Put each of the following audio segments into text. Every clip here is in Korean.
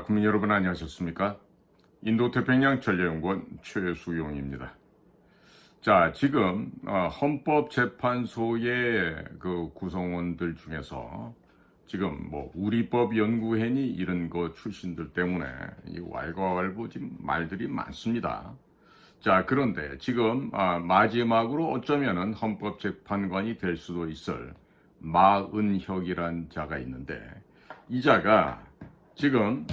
국민 여러분 안녕하셨습니까? 인도태평양 전략연구원 최수용입니다. 자, 지금 헌법재판소의 그 구성원들 중에서 지금 뭐 우리법 연구회니 이런 거 출신들 때문에 이 왈가왈부 지금 말들이 많습니다. 자, 그런데 지금 마지막으로 어쩌면은 헌법재판관이 될 수도 있을 마은혁이란 자가 있는데, 이 자가 지금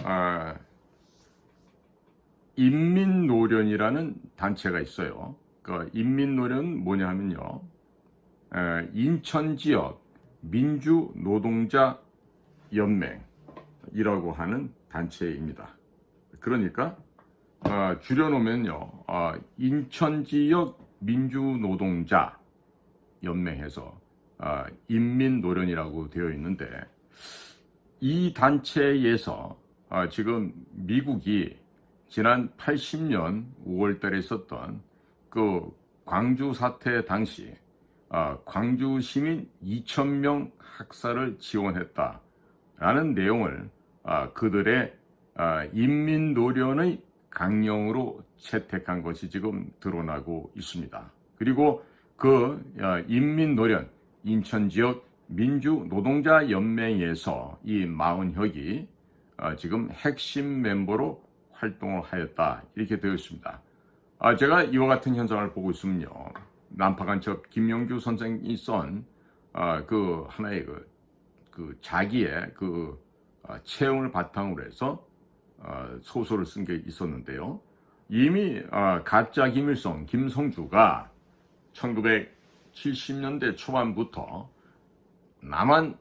인민노련이라는 단체가 있어요. 그 인민노련은 뭐냐 하면요, 인천지역 민주노동자 연맹이라고 하는 단체입니다. 그러니까 줄여놓으면요, 인천지역 민주노동자 연맹에서 인민노련이라고 되어 있는데, 이 단체에서 지금 미국이 지난 80년 5월 달에 있었던 그 광주 사태 당시 광주 시민 2,000명 학살을 지원했다라는 내용을 그들의 인민노련의 강령으로 채택한 것이 지금 드러나고 있습니다. 그리고 그 인민노련 인천지역 민주노동자 연맹에서 이 마은혁이 지금 핵심 멤버로 활동을 하였다, 이렇게 되어 있습니다. 제가 이와 같은 현상을 보고 있으면요, 난파간첩 김영주 선생이 쓴 그 하나의 그 자기의 그 체험을 바탕으로 해서 소설을 쓴 게 있었는데요. 이미 가짜 김일성 김성주가 1970년대 초반부터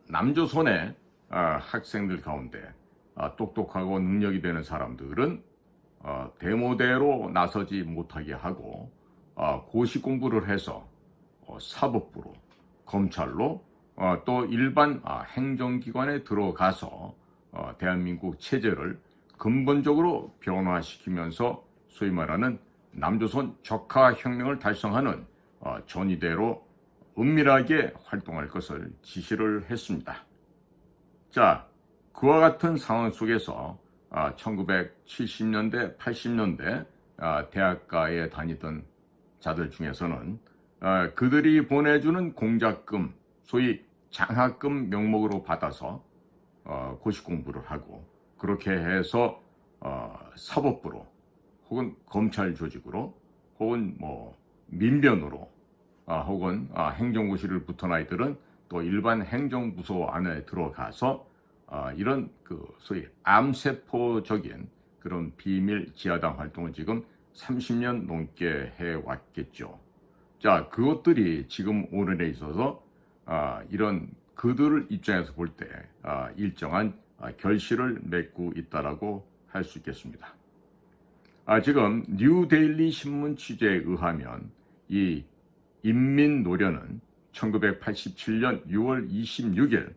남조선의 학생들 가운데 똑똑하고 능력이 되는 사람들은 대모대로 나서지 못하게 하고 고시 공부를 해서 사법부로, 검찰로, 또 일반 행정기관에 들어가서 대한민국 체제를 근본적으로 변화시키면서 소위 말하는 남조선 적화혁명을 달성하는 전위대로 은밀하게 활동할 것을 지시를 했습니다. 자, 그와 같은 상황 속에서 1970년대, 80년대 대학가에 다니던 자들 중에서는 그들이 보내주는 공작금, 소위 장학금 명목으로 받아서 고시 공부를 하고, 그렇게 해서 사법부로 혹은 검찰 조직으로 혹은 뭐 민변으로 혹은 행정고시를 붙은 아이들은 또 일반 행정부서 안에 들어가서 이런 그 소위 암세포적인 그런 비밀 지하당 활동을 지금 30년 넘게 해왔겠죠. 자, 그것들이 지금 오늘에 있어서 이런 그들을 입장에서 볼 때 일정한 결실을 맺고 있다라고 할 수 있겠습니다. 지금 뉴데일리 신문 취재에 의하면 이 인민노련은 1987년 6월 26일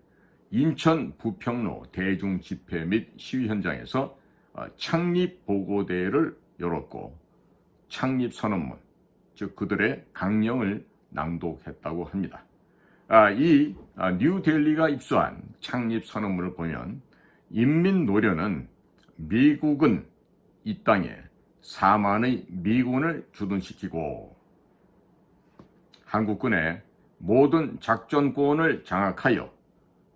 인천 부평로 대중집회 및 시위 현장에서 창립보고대회를 열었고, 창립선언문, 즉 그들의 강령을 낭독했다고 합니다. 이 뉴델리가 입수한 창립선언문을 보면 인민노련은 미국은 이 땅에 4만의 미군을 주둔시키고 한국군의 모든 작전권을 장악하여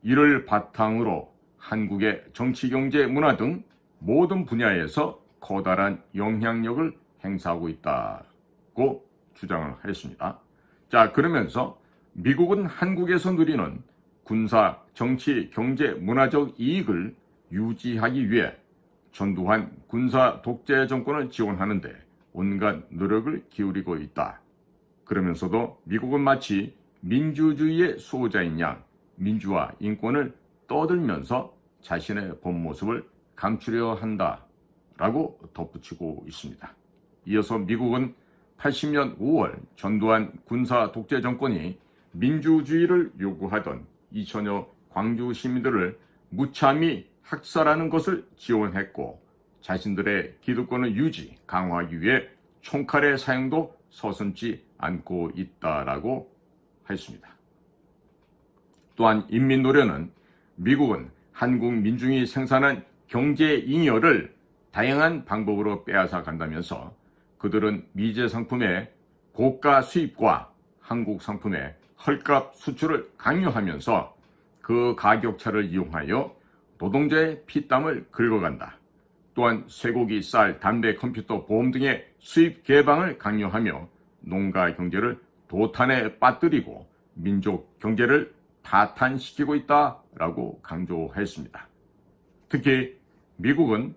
이를 바탕으로 한국의 정치, 경제, 문화 등 모든 분야에서 커다란 영향력을 행사하고 있다고 주장을 했습니다. 자, 그러면서 미국은 한국에서 누리는 군사, 정치, 경제, 문화적 이익을 유지하기 위해 전두환 군사 독재 정권을 지원하는데 온갖 노력을 기울이고 있다. 그러면서도 미국은 마치 민주주의의 수호자인 양 민주화, 인권을 떠들면서 자신의 본 모습을 감추려 한다라고 덧붙이고 있습니다. 이어서 미국은 80년 5월 전두환 군사 독재 정권이 민주주의를 요구하던 2천여 광주 시민들을 무참히 학살하는 것을 지원했고, 자신들의 기득권을 유지, 강화하기 위해 총칼의 사용도 서슴지 않고 있다라고 했습니다. 또한 인민노련은 미국은 한국 민중이 생산한 경제 잉여를 다양한 방법으로 빼앗아 간다면서 그들은 미제 상품의 고가 수입과 한국 상품의 헐값 수출을 강요하면서 그 가격차를 이용하여 노동자의 피땀을 긁어간다. 또한 쇠고기, 쌀, 담배, 컴퓨터, 보험 등의 수입 개방을 강요하며 농가 경제를 도탄에 빠뜨리고 민족 경제를 파탄시키고 있다라고 강조했습니다. 특히 미국은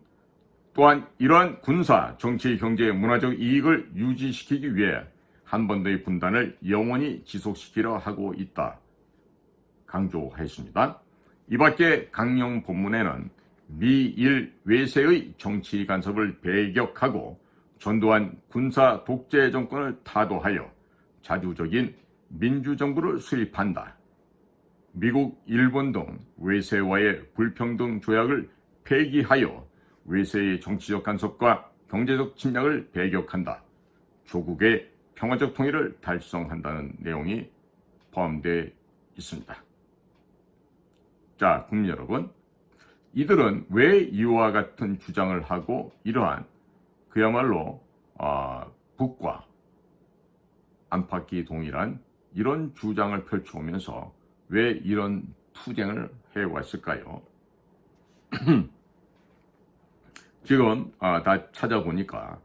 또한 이러한 군사, 정치, 경제, 문화적 이익을 유지시키기 위해 한반도의 분단을 영원히 지속시키려 하고 있다 강조했습니다. 이 밖에 강령 본문에는 미일 외세의 정치 간섭을 배격하고 전두환 군사 독재 정권을 타도하여 자주적인 민주정부를 수립한다. 미국, 일본 등 외세와의 불평등 조약을 폐기하여 외세의 정치적 간섭과 경제적 침략을 배격한다. 조국의 평화적 통일을 달성한다는 내용이 포함되어 있습니다. 자, 국민 여러분, 이들은 왜 이와 같은 주장을 하고 이러한 그야말로 북과 안팎이 동일한 이런 주장을 펼쳐오면서 왜 이런 투쟁을 해왔을까요? 지금 다 찾아보니까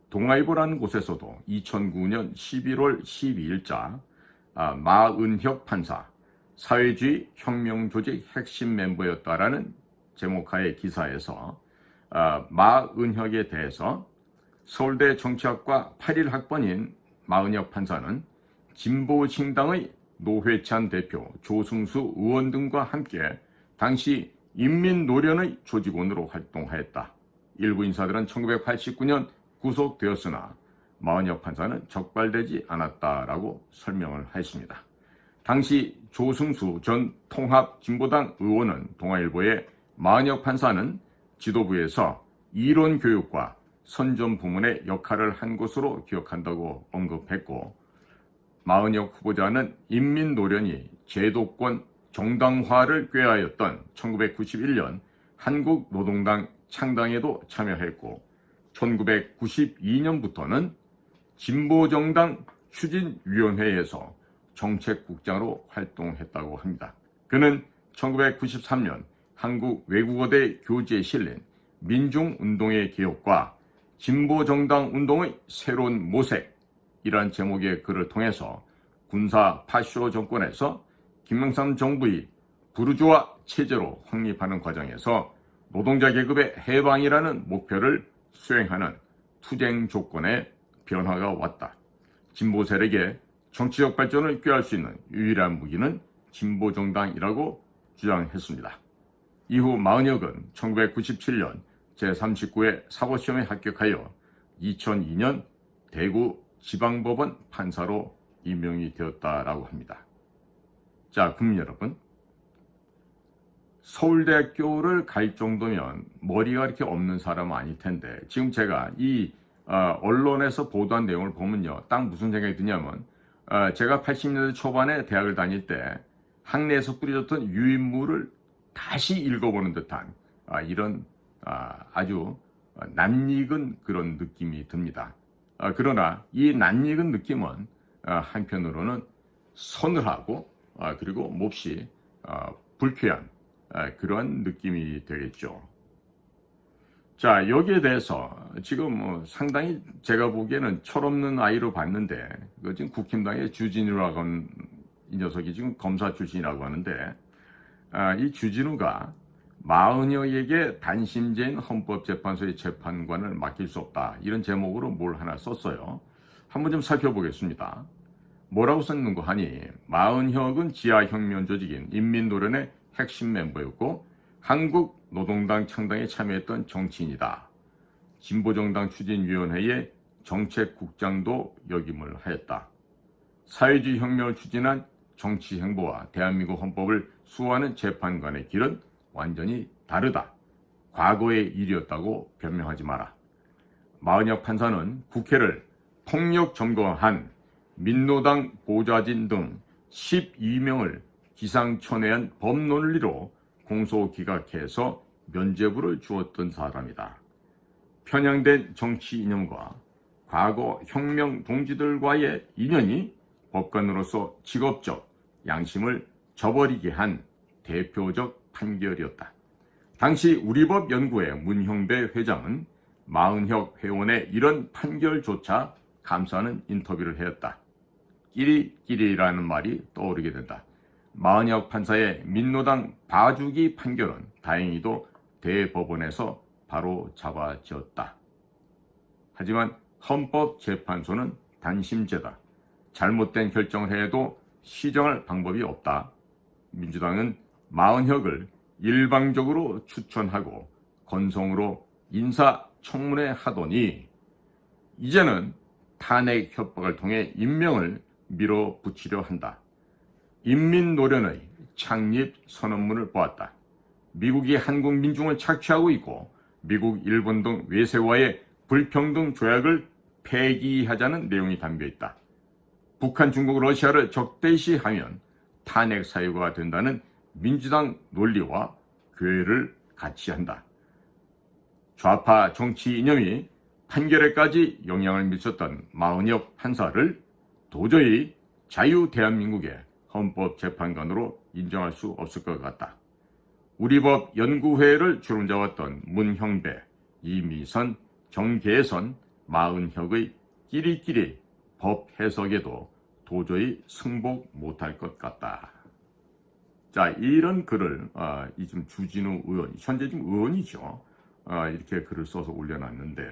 동아일보라는 곳에서도 2009년 11월 12일자 마은혁 판사 사회주의 혁명조직 핵심 멤버였다라는 제목하의 기사에서 마은혁에 대해서 서울대 정치학과 8일 학번인 마은혁 판사는 진보신당의 노회찬 대표, 조승수 의원 등과 함께 당시 인민노련의 조직원으로 활동하였다. 일부 인사들은 1989년 구속되었으나 마은혁 판사는 적발되지 않았다라고 설명을 했습니다. 당시 조승수 전 통합진보당 의원은 동아일보에 마은혁 판사는 지도부에서 이론 교육과 선전 부문의 역할을 한 것으로 기억한다고 언급했고, 마은혁 후보자는 인민노련이 제도권 정당화를 꾀하였던 1991년 한국노동당 창당에도 참여했고 1992년부터는 진보정당 추진위원회에서 정책국장으로 활동했다고 합니다. 그는 1993년 한국 외국어대 교재에 실린 민중운동의 개혁과 진보정당 운동의 새로운 모색이란 제목의 글을 통해서 군사 파쇼 정권에서 김영삼 정부의 부르주아 체제로 확립하는 과정에서 노동자 계급의 해방이라는 목표를 수행하는 투쟁 조건에 변화가 왔다. 진보 세력의 정치적 발전을 꾀할 수 있는 유일한 무기는 진보정당이라고 주장했습니다. 이후 마은혁은 1997년 제39회 사법시험에 합격하여 2002년 대구 지방법원 판사로 임명이 되었다라고 합니다. 자, 국민 여러분, 서울대학교를 갈 정도면 머리가 이렇게 없는 사람은 아닐 텐데 지금 제가 이 언론에서 보도한 내용을 보면요, 딱 무슨 생각이 드냐면 제가 80년대 초반에 대학을 다닐 때 학내에서 뿌려졌던 유인물을 다시 읽어보는 듯한 이런 아주 낯익은 그런 느낌이 듭니다. 그러나 이 낯익은 느낌은 한편으로는 서늘하고 그리고 몹시 불쾌한 그런 느낌이 되겠죠. 자, 여기에 대해서 지금 상당히 제가 보기에는 철없는 아이로 봤는데 지금 국힘당의 주진우라고 하는 이 녀석이 지금 검사 출신이라고 하는데 이 주진우가 마은혁에게 단심제인 헌법재판소의 재판관을 맡길 수 없다, 이런 제목으로 뭘 하나 썼어요. 한번 좀 살펴보겠습니다. 뭐라고 썼는고 하니, 마은혁은 지하혁명 조직인 인민노련의 핵심 멤버였고 한국노동당 창당에 참여했던 정치인이다. 진보정당 추진위원회의 정책국장도 역임을 하였다. 사회주의 혁명을 추진한 정치 행보와 대한민국 헌법을 수호하는 재판관의 길은 완전히 다르다. 과거의 일이었다고 변명하지 마라. 마은혁 판사는 국회를 폭력 점거한 민노당 보좌진 등 12명을 기상천외한 법논리로 공소 기각해서 면죄부를 주었던 사람이다. 편향된 정치 이념과 과거 혁명 동지들과의 인연이 법관으로서 직업적 양심을 저버리게 한 대표적 판결이었다. 당시 우리법 연구회 문형배 회장은 마은혁 회원의 이런 판결조차 감사하는 인터뷰를 하였다. 끼리끼리라는 말이 떠오르게 된다. 마은혁 판사의 민노당 봐주기 판결은 다행히도 대법원에서 바로 잡아지었다. 하지만 헌법재판소는 단심제다. 잘못된 결정을 해도 시정할 방법이 없다. 민주당은 마은혁을 일방적으로 추천하고 건성으로 인사청문회 하더니 이제는 탄핵 협박을 통해 임명을 밀어붙이려 한다. 인민노련의 창립 선언문을 보았다. 미국이 한국 민중을 착취하고 있고 미국, 일본 등 외세와의 불평등 조약을 폐기하자는 내용이 담겨있다. 북한, 중국, 러시아를 적대시하면 탄핵 사유가 된다는 민주당 논리와 교회를 같이 한다. 좌파 정치 이념이 판결에까지 영향을 미쳤던 마은혁 판사를 도저히 자유 대한민국의 헌법재판관으로 인정할 수 없을 것 같다. 우리법 연구회를 주름잡았던 문형배, 이미선, 정계선, 마은혁의 끼리끼리 법 해석에도 도저히 승복 못할 것 같다. 자, 이런 글을 지금 주진우 의원, 현재 지금 의원이죠. 이렇게 글을 써서 올려놨는데,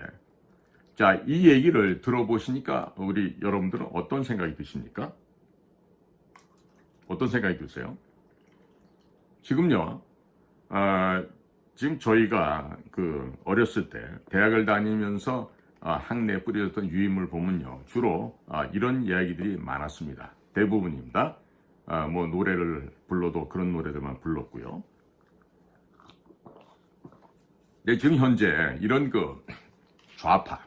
자, 이 얘기를 들어보시니까 우리 여러분들은 어떤 생각이 드십니까? 어떤 생각이 드세요? 지금요, 지금 저희가 어렸을 때 대학을 다니면서 학내에 뿌려졌던 유인물 보면요, 주로 이런 이야기들이 많았습니다. 대부분입니다. 뭐 노래를 불러도 그런 노래들만 불렀고요. 네, 지금 현재 이런 좌파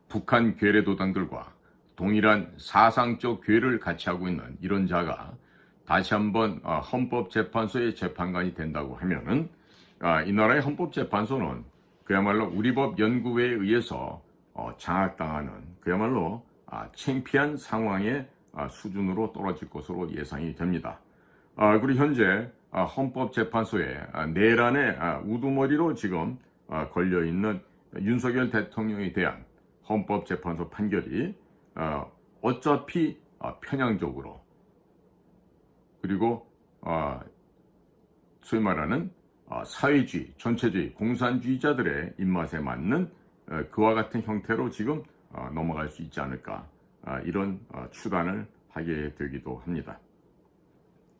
북한 괴뢰도당들과 동일한 사상적 괴를 같이 하고 있는 이런 자가 다시 한번 헌법재판소의 재판관이 된다고 하면은 이 나라의 헌법재판소는 그야말로 우리법 연구회에 의해서 장악당하는 그야말로 창피한 상황의 수준으로 떨어질 것으로 예상이 됩니다. 그리고 현재 헌법재판소의 내란의 우두머리로 지금 걸려있는 윤석열 대통령에 대한 헌법재판소 판결이 어차피 편향적으로 그리고 소위 말하는 사회주의, 전체주의, 공산주의자들의 입맛에 맞는 그와 같은 형태로 지금 넘어갈 수 있지 않을까, 이런 추단을 하게 되기도 합니다.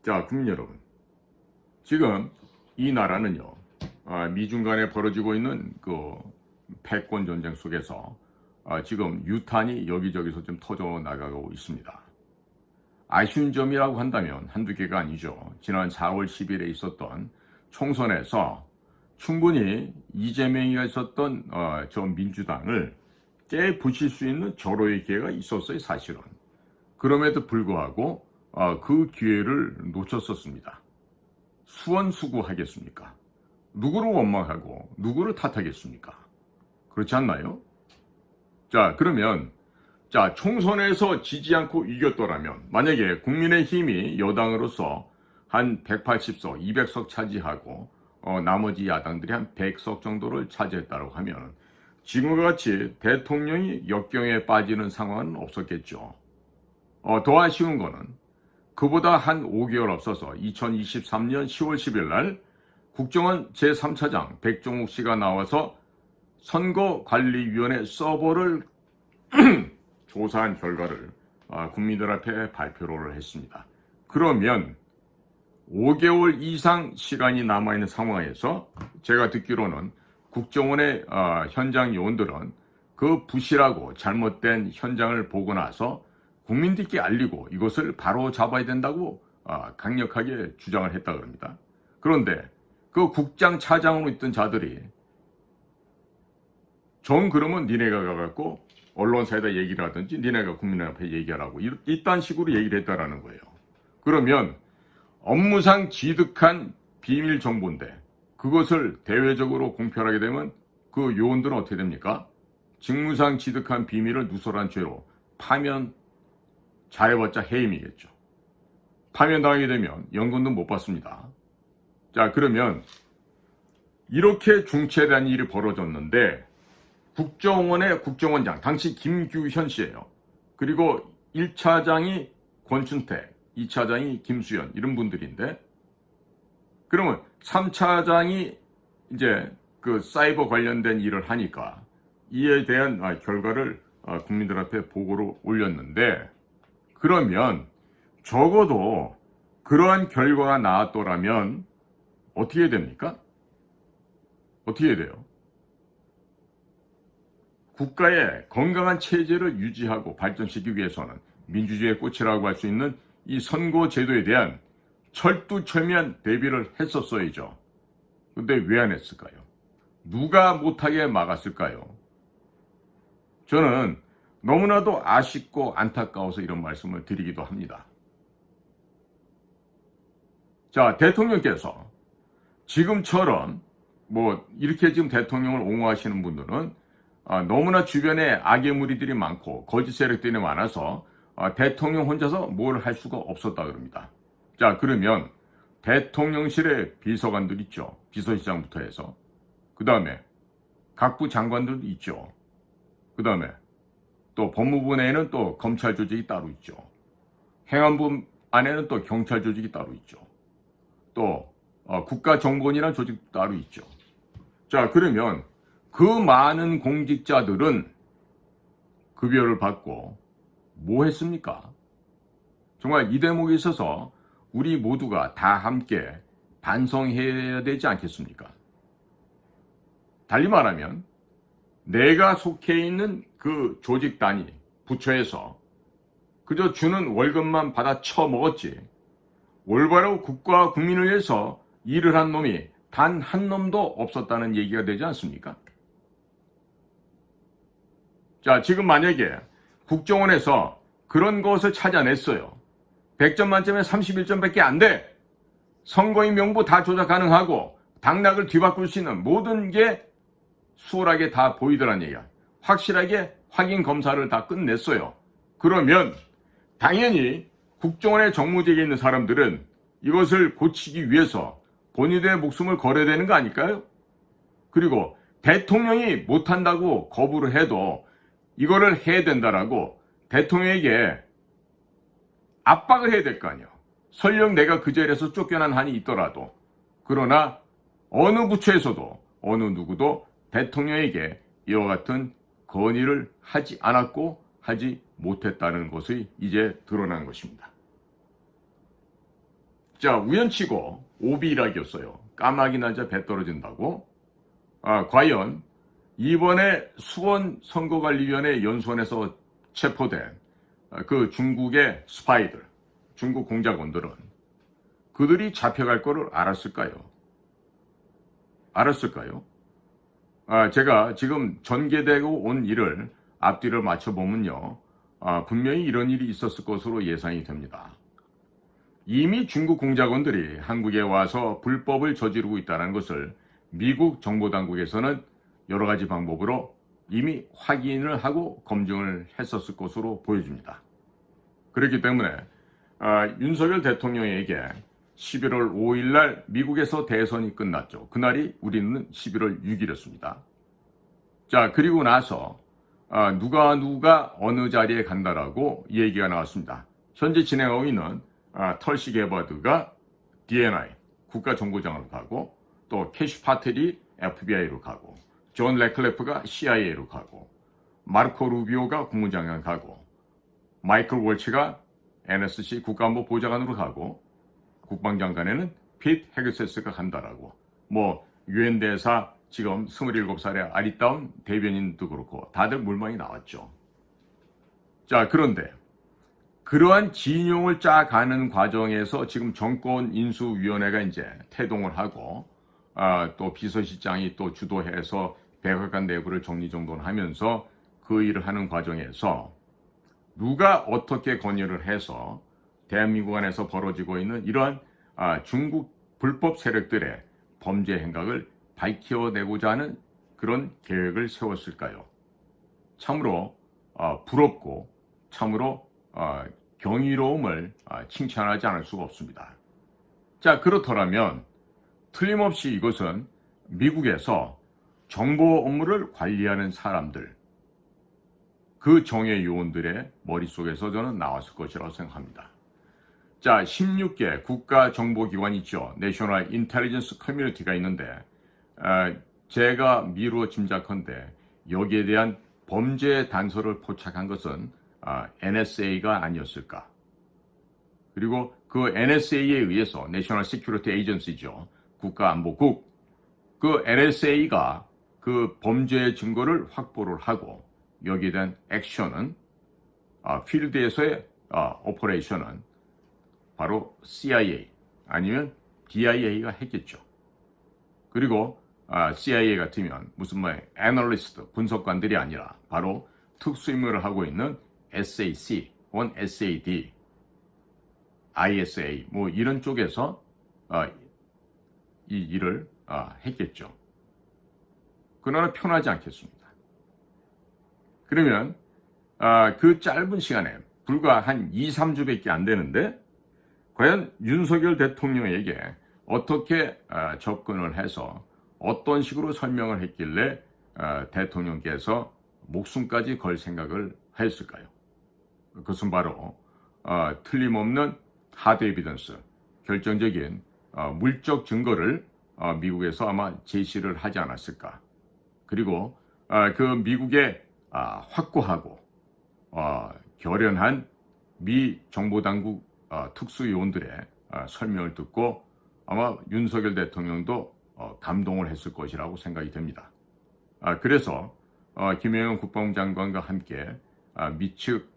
자, 국민 여러분, 지금 이 나라는요, 미중 간에 벌어지고 있는 패권 전쟁 속에서 지금 유탄이 여기저기서 좀 터져 나가고 있습니다. 아쉬운 점이라고 한다면 한두 개가 아니죠. 지난 4월 10일에 있었던 총선에서 충분히 이재명이가 있었던 저 민주당을 깨부실 수 있는 절호의 기회가 있었어요, 사실은. 그럼에도 불구하고 그 기회를 놓쳤었습니다. 수원수구하겠습니까? 누구를 원망하고 누구를 탓하겠습니까? 그렇지 않나요? 자, 그러면 총선에서 지지 않고 이겼더라면, 만약에 국민의힘이 여당으로서 한 180석, 200석 차지하고 나머지 야당들이 한 100석 정도를 차지했다고 하면 지금과 같이 대통령이 역경에 빠지는 상황은 없었겠죠. 더 아쉬운 거는 그보다 한 5개월 앞서서 2023년 10월 10일 날 국정원 제3차장 백종욱 씨가 나와서 선거관리위원회 서버를 조사한 결과를 국민들 앞에 발표를 했습니다. 그러면 5개월 이상 시간이 남아있는 상황에서 제가 듣기로는 국정원의 현장 요원들은 그 부실하고 잘못된 현장을 보고 나서 국민들께 알리고 이것을 바로 잡아야 된다고 강력하게 주장을 했다고 합니다. 그런데 그 국장 차장으로 있던 자들이 그러면 니네가 가갖고 언론사에다 얘기를 하든지 니네가 국민 앞에 얘기하라고 이딴 식으로 얘기를 했다라는 거예요. 그러면 업무상 취득한 비밀 정보인데 그것을 대외적으로 공표하게 되면 그 요원들은 어떻게 됩니까? 직무상 취득한 비밀을 누설한 죄로 파면, 잘해봤자 해임이겠죠. 파면당하게 되면 연금도 못 받습니다. 자, 그러면 이렇게 중체대한 일이 벌어졌는데 국정원의 국정원장, 당시 김규현 씨예요. 그리고 1차장이 권춘택, 2차장이 김수현 이런 분들인데, 그러면 3차장이 이제 그 사이버 관련된 일을 하니까 이에 대한 결과를 국민들 앞에 보고로 올렸는데, 그러면 적어도 그러한 결과가 나왔더라면 어떻게 해야 됩니까? 어떻게 해야 돼요? 국가의 건강한 체제를 유지하고 발전시키기 위해서는 민주주의의 꽃이라고 할 수 있는 이 선거제도에 대한 철두철미한 대비를 했었어야죠. 근데 왜 안 했을까요? 누가 못하게 막았을까요? 저는 너무나도 아쉽고 안타까워서 이런 말씀을 드리기도 합니다. 자, 대통령께서 지금처럼 이렇게 지금 대통령을 옹호하시는 분들은 너무나 주변에 악의 무리들이 많고 거짓 세력들이 많아서 대통령 혼자서 뭘 할 수가 없었다 그럽니다. 자, 그러면 대통령실에 비서관들 있죠. 비서실장부터 해서. 그 다음에 각부 장관들도 있죠. 그 다음에 또 법무부 내에는 또 검찰 조직이 따로 있죠. 행안부 안에는 또 경찰 조직이 따로 있죠. 또 국가정보원이라는 조직도 따로 있죠. 자, 그러면 그 많은 공직자들은 급여를 받고 뭐 했습니까? 정말 이 대목에 있어서 우리 모두가 다 함께 반성해야 되지 않겠습니까? 달리 말하면 내가 속해 있는 그 조직 단위, 부처에서 그저 주는 월급만 받아 처먹었지 올바로 국가와 국민을 위해서 일을 한 놈이 단 한 놈도 없었다는 얘기가 되지 않습니까? 자, 지금 만약에 국정원에서 그런 것을 찾아냈어요. 100점 만점에 31점밖에 안 돼. 선거인 명부 다 조작 가능하고 당락을 뒤바꿀 수 있는 모든 게 수월하게 다 보이더란 얘기야. 확실하게 확인 검사를 다 끝냈어요. 그러면 당연히 국정원의 정무직에 있는 사람들은 이것을 고치기 위해서 본인들의 목숨을 걸어야 되는 거 아닐까요? 그리고 대통령이 못한다고 거부를 해도 이거를 해야 된다라고 대통령에게 압박을 해야 될 거 아니에요. 설령 내가 그 자리에서 쫓겨난 한이 있더라도. 그러나 어느 부처에서도 어느 누구도 대통령에게 이와 같은 건의를 하지 않았고 하지 못했다는 것이 이제 드러난 것입니다. 자, 우연치고 오비락이었어요. 까마귀 날자 배 떨어진다고. 과연 이번에 수원 선거관리위원회 연수원에서 체포된 그 중국의 스파이들, 중국 공작원들은 그들이 잡혀갈 거를 알았을까요? 제가 지금 전개되고 온 일을 앞뒤를 맞춰보면요. 분명히 이런 일이 있었을 것으로 예상이 됩니다. 이미 중국 공작원들이 한국에 와서 불법을 저지르고 있다는 것을 미국 정보당국에서는 여러 가지 방법으로 이미 확인을 하고 검증을 했었을 것으로 보여집니다. 그렇기 때문에 윤석열 대통령에게 11월 5일 날 미국에서 대선이 끝났죠. 그날이 우리는 11월 6일이었습니다. 자, 그리고 나서 누가 어느 자리에 간다라고 얘기가 나왔습니다. 현재 진행하고 있는 털시 게바드가 DNI 국가정보장으로 가고, 또 캐시 파텔이 FBI로 가고, 존 레클레프가 CIA로 가고, 마르코 루비오가 국무장관 가고, 마이클 월치가 NSC 국가안보 보좌관으로 가고, 국방장관에는 핏 헤그세스가 간다라고. 유엔 대사 지금 27살의 아리따운 대변인도 그렇고 다들 물망이 나왔죠. 자, 그런데 그러한 진용을 짜가는 과정에서 지금 정권인수위원회가 이제 태동을 하고, 또 비서실장이 또 주도해서 백악관 내부를 정리정돈하면서 그 일을 하는 과정에서 누가 어떻게 건의를 해서 대한민국 안에서 벌어지고 있는 이러한 중국 불법 세력들의 범죄 행각을 밝혀내고자 하는 그런 계획을 세웠을까요? 참으로 부럽고 참으로 경이로움을 칭찬하지 않을 수가 없습니다. 자, 그렇더라면 틀림없이 이것은 미국에서 정보 업무를 관리하는 사람들, 그 정예 요원들의 머릿속에서 저는 나왔을 것이라고 생각합니다. 자, 16개 국가정보기관이 있죠. 내셔널 인텔리전스 커뮤니티가 있는데 제가 미루어 짐작컨대 여기에 대한 범죄 단서를 포착한 것은 NSA가 아니었을까. 그리고 그 NSA에 의해서 내셔널 시큐리티 에이전시죠. 국가안보국. 그 NSA가 그 범죄 증거를 확보를 하고 여기에 대한 액션은 필드에서의 오퍼레이션은 바로 CIA 아니면 DIA가 했겠죠. 그리고 CIA 같으면 무슨 애널리스트, 분석관들이 아니라 바로 특수임무를 하고 있는 SAC 혹은 SAD, ISA 이런 쪽에서 이 일을 했겠죠. 그러나 편하지 않겠습니다. 그러면 그 짧은 시간에 불과 한 2, 3주밖에 안 되는데 과연 윤석열 대통령에게 어떻게 접근을 해서 어떤 식으로 설명을 했길래 대통령께서 목숨까지 걸 생각을 했을까요? 그것은 바로 틀림없는 하드 에비던스, 결정적인 물적 증거를 미국에서 아마 제시를 하지 않았을까. 그리고 그 미국의 확고하고 결연한 미 정보당국 특수요원들의 설명을 듣고 아마 윤석열 대통령도 감동을 했을 것이라고 생각이 됩니다. 그래서 김영현 국방부 장관과 함께 미측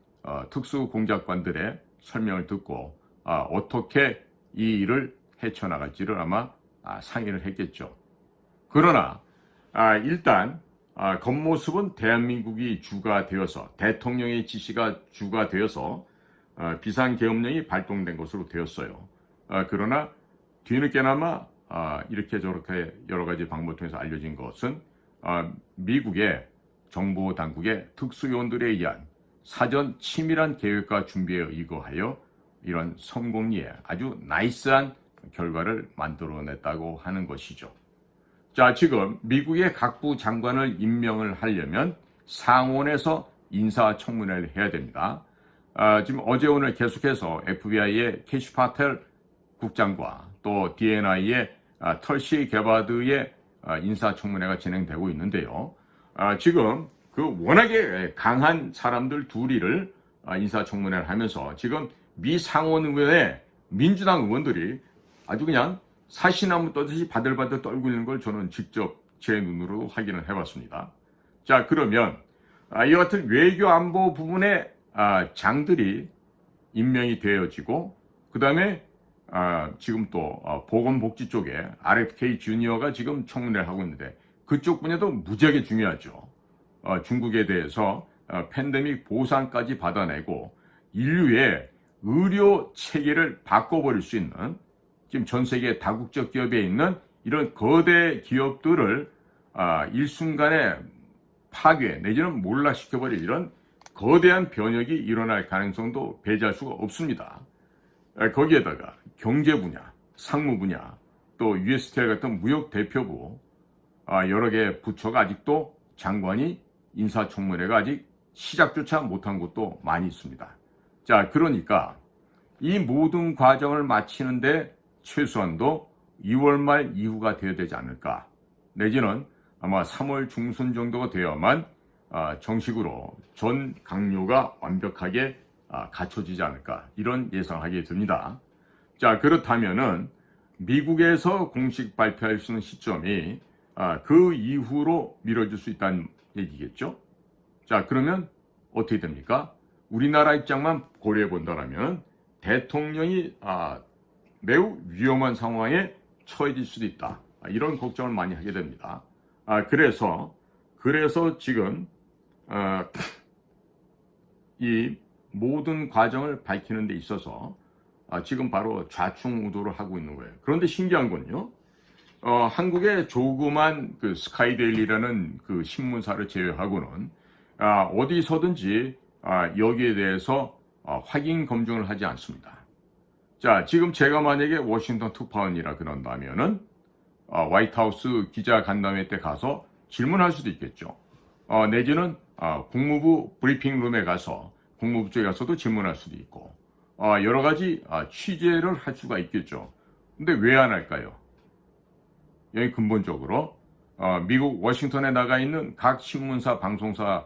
특수공작관들의 설명을 듣고 어떻게 이 일을 헤쳐나갈지를 아마 상의를 했겠죠. 그러나 일단 겉모습은 대한민국이 주가 되어서 대통령의 지시가 주가 되어서 비상계엄령이 발동된 것으로 되었어요. 그러나 뒤늦게나마 이렇게 저렇게 여러 가지 방법을 통해서 알려진 것은 미국의 정보당국의 특수요원들에 의한 사전 치밀한 계획과 준비에 의거하여 이런 성공리에 아주 나이스한 결과를 만들어냈다고 하는 것이죠. 자, 지금 미국의 각부 장관을 임명을 하려면 상원에서 인사청문회를 해야 됩니다. 지금 어제 오늘 계속해서 FBI의 캐시 파텔 국장과 또 DNI의 털시 게바드의 인사청문회가 진행되고 있는데요. 지금 그 워낙에 강한 사람들 둘이를 인사청문회를 하면서 지금 미 상원의회 민주당 의원들이 아주 그냥 사시나무 떠듯이 바들바들 떨고 있는 걸 저는 직접 제 눈으로 확인을 해봤습니다. 자, 그러면 이와 같은 외교 안보 부분의 장들이 임명이 되어지고 그 다음에 지금 또 보건복지 쪽에 RFK 주니어가 지금 청문회를 하고 있는데 그쪽 분야도 무지하게 중요하죠. 중국에 대해서 팬데믹 보상까지 받아내고 인류의 의료 체계를 바꿔버릴 수 있는 지금 전 세계 다국적 기업에 있는 이런 거대 기업들을 일순간에 파괴 내지는 몰락시켜버릴 이런 거대한 변혁이 일어날 가능성도 배제할 수가 없습니다. 거기에다가 경제 분야, 상무 분야, 또 USTR 같은 무역 대표부 여러 개 부처가 아직도 장관이 인사청문회가 아직 시작조차 못한 곳도 많이 있습니다. 자, 그러니까 이 모든 과정을 마치는데 최소한도 2월 말 이후가 되어야 되지 않을까. 내지는 아마 3월 중순 정도가 되어야만 정식으로 전 강요가 완벽하게 갖춰지지 않을까. 이런 예상을 하게 됩니다. 자, 그렇다면은 미국에서 공식 발표할 수 있는 시점이 그 이후로 미뤄질 수 있다는 얘기겠죠. 자, 그러면 어떻게 됩니까? 우리나라 입장만 고려해 본다면 대통령이 매우 위험한 상황에 처해질 수도 있다. 이런 걱정을 많이 하게 됩니다. 그래서 지금 이 모든 과정을 밝히는 데 있어서 지금 바로 좌충우돌을 하고 있는 거예요. 그런데 신기한 건요. 한국의 조그만 그 스카이데일리라는 그 신문사를 제외하고는 어디서든지 여기에 대해서 확인 검증을 하지 않습니다. 자, 지금 제가 만약에 워싱턴 특파원이라 그런다면은 화이트하우스 기자 간담회 때 가서 질문할 수도 있겠죠. 내지는 국무부 브리핑룸에 가서 국무부 쪽에 가서도 질문할 수도 있고 여러 가지 취재를 할 수가 있겠죠. 근데 왜 안 할까요? 여기 근본적으로 미국 워싱턴에 나가 있는 각 신문사, 방송사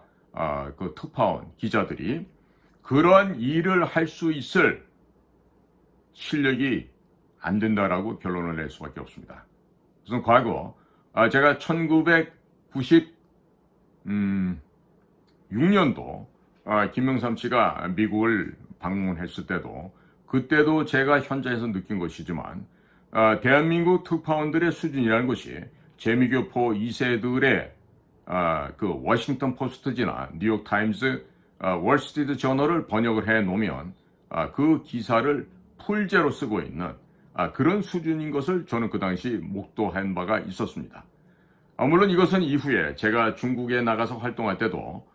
그 특파원 기자들이 그런 일을 할 수 있을 실력이 안 된다라고 결론을 낼 수밖에 없습니다. 우선 과거 제가 1996년도 김영삼 씨가 미국을 방문했을 때도 그때도 제가 현장에서 느낀 것이지만 대한민국 특파원들의 수준이라는 것이 재미교포 2세들의 그 워싱턴 포스트지나 뉴욕타임즈, 월스트리트 저널을 번역을 해 놓으면 그 기사를 풀제로 쓰고 있는 그런 수준인 것을 저는 그 당시 목도한 바가 있었습니다. 물론 이것은 이후에 제가 중국에 나가서 활동할 때도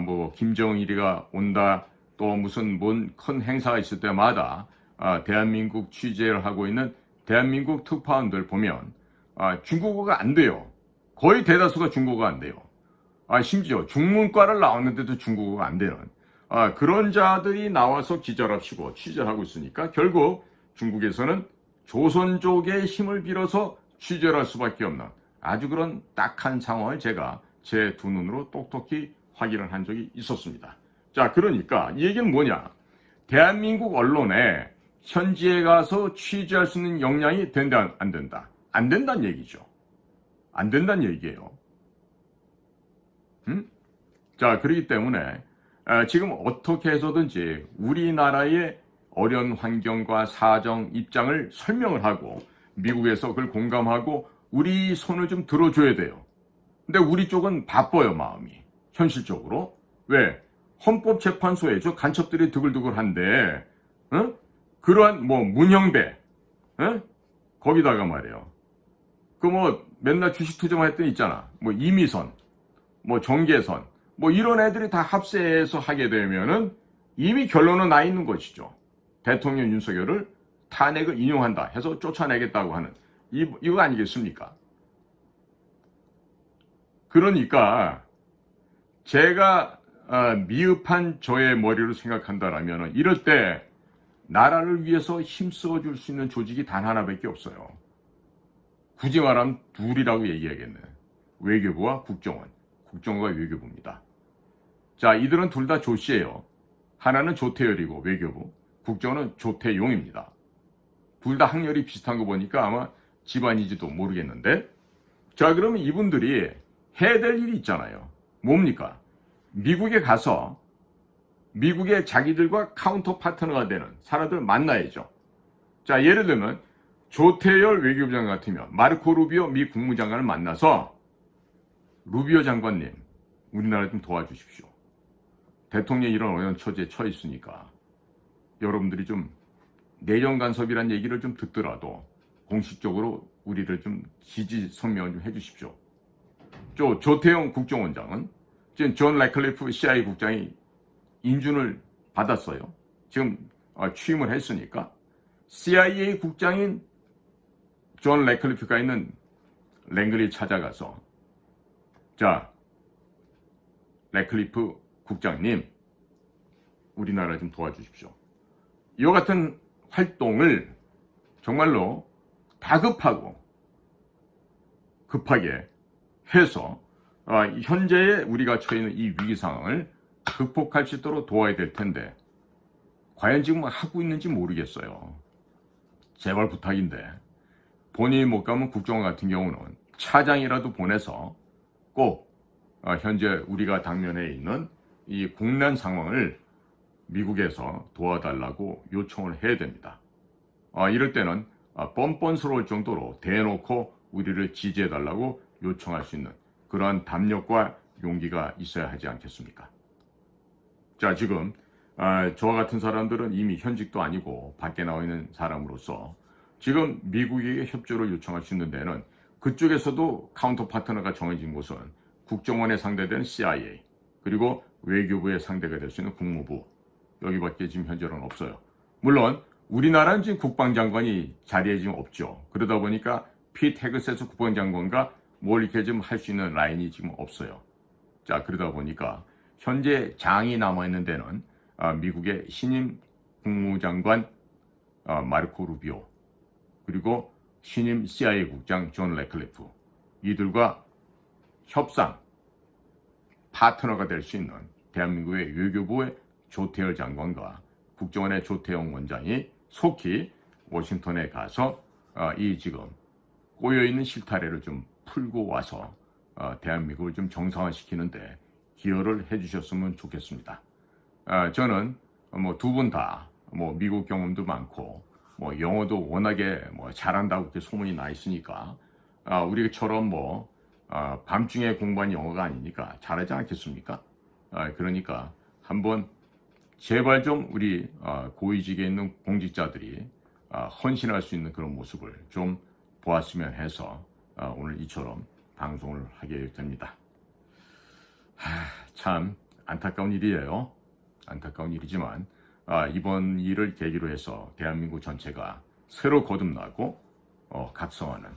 뭐 김정일이가 온다 또 무슨 뭔 큰 행사가 있을 때마다 대한민국 취재를 하고 있는 대한민국 특파원들 보면 중국어가 안 돼요. 거의 대다수가 중국어가 안 돼요. 심지어 중문과를 나왔는데도 중국어가 안 되는 그런 자들이 나와서 기자랍시고 취재를 하고 있으니까 결국 중국에서는 조선족의 힘을 빌어서 취재를 할 수밖에 없는 아주 그런 딱한 상황을 제가 제 두 눈으로 똑똑히 확인을 한 적이 있었습니다. 자, 그러니까 이 얘기는 뭐냐? 대한민국 언론에 현지에 가서 취재할 수 있는 역량이 된다, 안 된다? 안 된다는 얘기죠. 안 된다는 얘기예요. 자, 그렇기 때문에 지금 어떻게 해서든지 우리나라의 어려운 환경과 사정, 입장을 설명을 하고 미국에서 그걸 공감하고 우리 손을 좀 들어줘야 돼요. 근데 우리 쪽은 바빠요, 마음이. 현실적으로. 왜? 헌법재판소에 저 간첩들이 드글드글한데 그러한 뭐 문형배 거기다가 말이에요. 그 뭐 맨날 주식 투자만 했더니 있잖아. 뭐 이미선, 뭐 정계선, 뭐 이런 애들이 다 합세해서 하게 되면은 이미 결론은 나 있는 것이죠. 대통령 윤석열을 탄핵을 인용한다 해서 쫓아내겠다고 하는 이거 아니겠습니까? 그러니까 제가 미흡한 저의 머리로 생각한다라면 이럴 때 나라를 위해서 힘써줄 수 있는 조직이 단 하나밖에 없어요. 굳이 말하면 둘이라고 얘기하겠네. 외교부와 국정원. 국정원과 외교부입니다. 자, 이들은 둘 다 조씨예요. 하나는 조태열이고 외교부, 국정원은 조태용입니다. 둘 다 학렬이 비슷한 거 보니까 아마 집안인지도 모르겠는데, 자, 그러면 이분들이 해야 될 일이 있잖아요. 뭡니까? 미국에 가서 미국의 자기들과 카운터 파트너가 되는 사람들 만나야죠. 자, 예를 들면 조태열 외교부 장관 같으면 마르코 루비오 미 국무장관을 만나서 루비오 장관님, 우리나라 좀 도와주십시오. 대통령이 이런 어려운 처지에 처해 있으니까 여러분들이 좀 내정 간섭이란 얘기를 좀 듣더라도 공식적으로 우리를 좀 지지 성명을 좀 해주십시오. 조태용 국정원장은 지금 존 레클리프 CIA 국장이 인준을 받았어요. 지금 취임을 했으니까 CIA 국장인 존 레클리프가 있는 랭글리 찾아가서 자, 레클리프 국장님, 우리나라 좀 도와주십시오. 이와 같은 활동을 정말로 다급하고 급하게 해서 현재의 우리가 처해 있는 이 위기 상황을 극복할 수 있도록 도와야 될 텐데 과연 지금 하고 있는지 모르겠어요. 제발 부탁인데 본인이 못 가면 국정원 같은 경우는 차장이라도 보내서 꼭 현재 우리가 당면해 있는 이 국난 상황을 미국에서 도와달라고 요청을 해야 됩니다. 이럴 때는 뻔뻔스러울 정도로 대놓고 우리를 지지해달라고 요청할 수 있는 그러한 담력과 용기가 있어야 하지 않겠습니까? 자, 지금 저와 같은 사람들은 이미 현직도 아니고 밖에 나와 있는 사람으로서 지금 미국에게 협조를 요청할 수 있는 데는 그쪽에서도 카운터 파트너가 정해진 곳은 국정원에 상대되는 CIA, 그리고 외교부에 상대가 될 수 있는 국무부, 여기밖에 지금 현재로는 없어요. 물론 우리나라는 지금 국방장관이 자리에 지금 없죠. 그러다 보니까 피트 헤그세스 국방장관과 뭘 이렇게 좀 할 수 있는 라인이 지금 없어요. 자, 그러다 보니까 현재 장이 남아있는 데는 미국의 신임 국무장관 마르코 루비오, 그리고 신임 CIA 국장 존 레클리프, 이들과 협상 파트너가 될 수 있는 대한민국의 외교부의 조태열 장관과 국정원의 조태영 원장이 속히 워싱턴에 가서 이 지금 꼬여있는 실타래를 좀 풀고 와서 대한민국을 좀 정상화시키는데 기여를 해주셨으면 좋겠습니다. 저는 뭐 두 분 다 뭐 미국 경험도 많고 뭐 영어도 워낙에 뭐 잘한다고 이렇게 소문이 나 있으니까 우리처럼 뭐 밤중에 공부한 영어가 아니니까 잘하지 않겠습니까? 그러니까 한번 제발 좀 우리 고위직에 있는 공직자들이 헌신할 수 있는 그런 모습을 좀 보았으면 해서 오늘 이처럼 방송을 하게 됩니다. 참 안타까운 일이에요. 안타까운 일이지만 이번 일을 계기로 해서 대한민국 전체가 새로 거듭나고 각성하는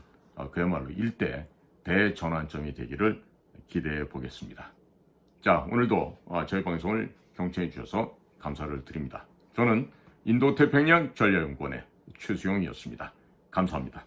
그야말로 일대 대전환점이 되기를 기대해 보겠습니다. 자, 오늘도 저희 방송을 경청해 주셔서 감사를 드립니다. 저는 인도태평양 전략연구원의 최수영이었습니다. 감사합니다.